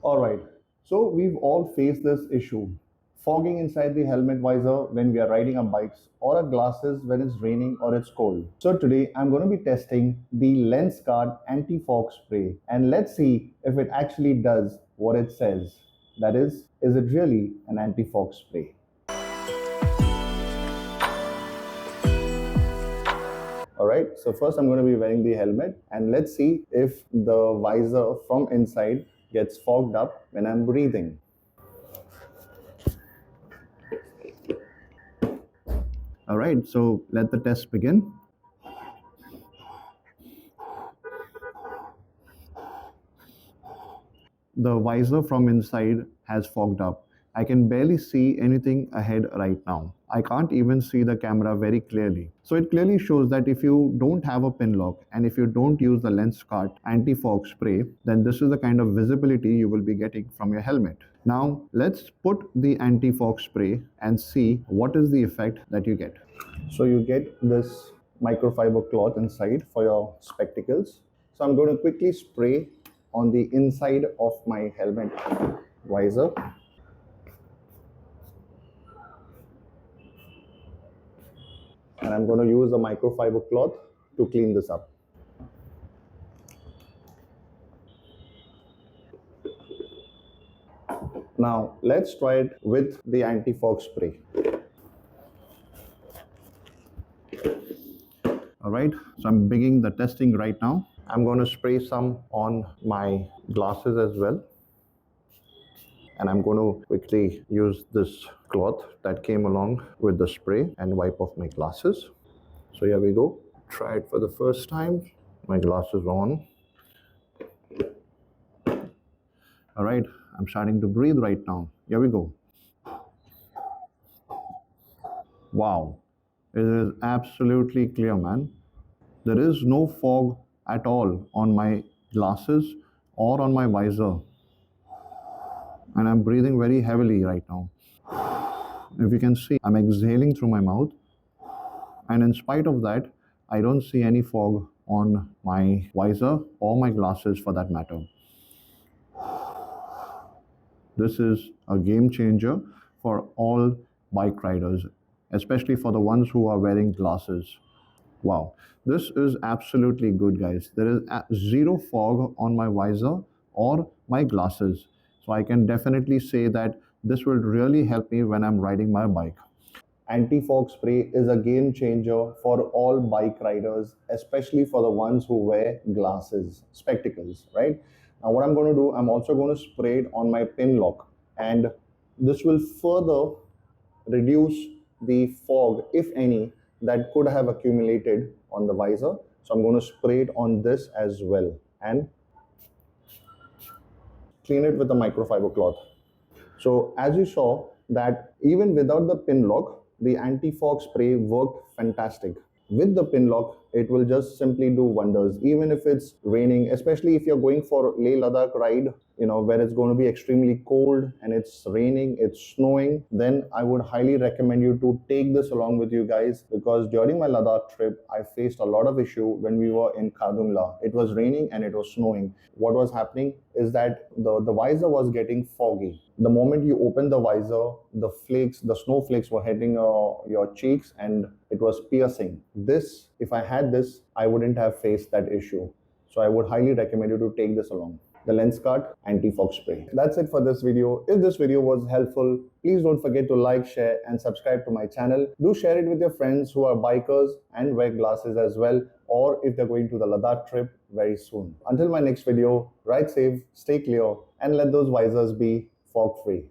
Alright, so we've all faced this issue. Fogging inside the helmet visor when we are riding our bikes, or our glasses when it's raining or it's cold. So today I'm going to be testing the LENSKART Anti-Fog Spray, and let's see if it actually does what it says. That is it really an anti-fog spray? Alright, so first I'm going to be wearing the helmet, and let's see if the visor from inside gets fogged up when I'm breathing. Alright, so let the test begin. The visor from inside has fogged up. I can barely see anything ahead right now. I can't even see the camera very clearly. So it clearly shows that if you don't have a pin lock and if you don't use the LENSKART anti-fog spray, then this is the kind of visibility you will be getting from your helmet. Now let's put the anti-fog spray and see what is the effect that you get. So you get this microfiber cloth inside for your spectacles. So I'm going to quickly spray on the inside of my helmet visor. And I'm going to use a microfiber cloth to clean this up. Now let's try it with the anti-fog spray. Alright, so I'm beginning the testing right now. I'm going to spray some on my glasses as well. And I'm going to quickly use this cloth that came along with the spray and wipe off my glasses. So here we go. Try it for the first time. My glasses on. Alright, I'm starting to breathe right now. Here we go. Wow, it is absolutely clear, man. There is no fog at all on my glasses or on my visor. And I'm breathing very heavily right now. If you can see, I'm exhaling through my mouth. And in spite of that, I don't see any fog on my visor or my glasses for that matter. This is a game changer for all bike riders, especially for the ones who are wearing glasses. Wow, this is absolutely good, guys. There is zero fog on my visor or my glasses. So I can definitely say that this will really help me when I'm riding my bike. Anti-fog spray is a game changer for all bike riders, especially for the ones who wear glasses, spectacles, right? Now what I'm going to do, I'm also going to spray it on my pin lock, and this will further reduce the fog, if any, that could have accumulated on the visor. So I'm going to spray it on this as well and clean it with a microfiber cloth. So as you saw that even without the pin lock, the anti-fog spray worked fantastic. With the pin lock, it will just simply do wonders, even if it's raining, especially if you're going for Leh Ladakh ride, where it's going to be extremely cold and it's raining, it's snowing, then I would highly recommend you to take this along with you guys, because during my Ladakh trip, I faced a lot of issue when we were in Kadungla. It was raining and it was snowing. What was happening is that the visor was getting foggy. The moment you open the visor, the snowflakes were hitting your cheeks and it was piercing. If I had this, I wouldn't have faced that issue. So I would highly recommend you to take this along. The LENSKART Anti-Fog Spray. That's it for this video. If this video was helpful, please don't forget to like, share and subscribe to my channel. Do share it with your friends who are bikers and wear glasses as well, or if they're going to the Ladakh trip very soon. Until my next video, ride safe, stay clear and let those visors be fog free.